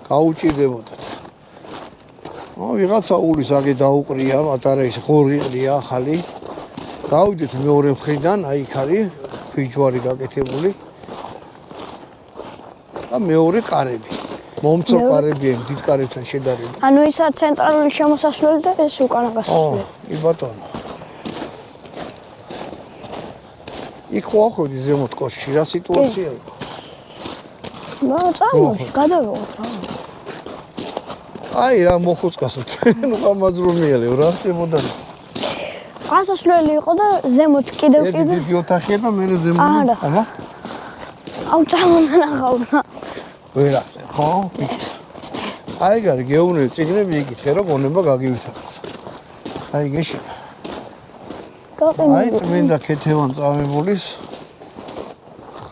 გაუჭირდებოდათ. ვიღაცა ულის აგი დაუყრია, მატარა ის ღორღია ახალი. გავიდეთ მეორე მხრიდან, აი იქ არის ფიჯვარი გაკეთებული. და მეორე კარები. მომცრო კარები են დიდ კარებთან შედარებით. ანუ ისა ცენტრალური შემოსასვლელი და ეს უკანა გასასვლელი. კი ბატონო. იქ ხო ახვედი ზემოთ კოშკში, რა სიტუაცია იყო? წამოში გადავიღოთ რა. აი რა მოხუცკასოთ. ნუ გამაძრუნიელე რა ხდებოდა. გასასვლელი იყო და ზემოთ კიდევ დიდი ოთახია და მე ზემოთ. აჰა. აუ წამონახავდა. ვერასე, ხო? აი გარი გეუბნები წიგნები იკითხე რომ გონება გაგივითარდეს. აი გეშინა. აი წმინდა ქეთევან წამებულის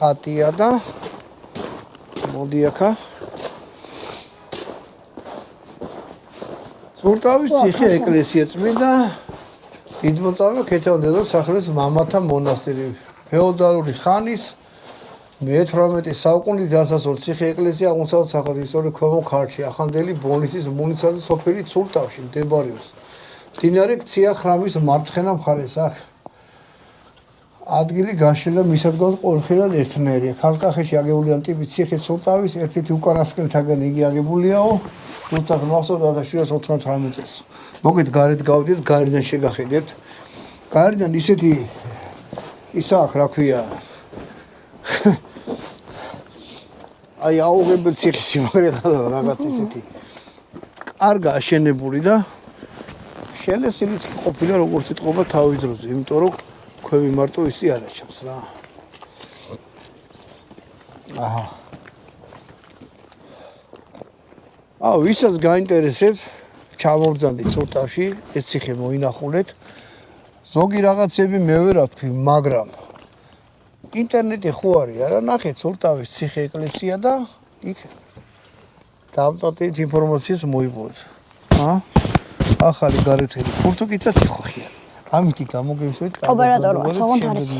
ხატია და მოდი აქა. სურტავის ციხე ეკლესია წმინდა დიდმოწამე ქეთევან დედოს სახლის მამათა მონასტერი. ფეოდალური ხანის მე-18 საუკუნის დასასრულ ციხე ეკლესია აღმოსავლეთ საქართველოს ქვემო ქართლში ახალდელი ბონისის მუნიციპალიტეტის სოფელი ცურტავში მდებარეობს. მდინარე ქცია ხრამის მარცხენა მხარეს აქ. ადგილი გაშლილ და მისადგომად ყველხილად ერთნაირია. ქართლკახეთში აგებული ამ ტიპის ციხე ცურტავის ერთ-ერთი უკანასკნელთაგან იგი აგებულიაო. ცურტავს მახსოვდა 1798 წელს. მოგეთ გარეთ გავდით, გარედან შეგახედებთ. გარედან ისეთი ისა აქ რა ქვია აი აუღებელ ციხის სიმაღლეა რაღაც ისეთი კარგა აშენებული და შელესილიც ყოფილა როგორც იტყობა თავის დროზე, იმიტომ რომ ქვევი მარტო ისი არ აჩანს რა. აჰა. ვისაც გაინტერესებს, ჩამოვძანდით ცურტავში, ეს ციხე მოინახულეთ. ზოგი რაღაცები მე ვერ ვთქვი, მაგრამ ინტერნეტი ხო არის, არა ნახეთ ცურტავის ციხე ეკლესია და იქ დამტოტით ინფორმაციას მოიპოვეთ. ახალი გარეცხელი ფურთუკიცაც იხოხია. ამით გამოგივსვით ოპერატორმა, საღამო თარიღს.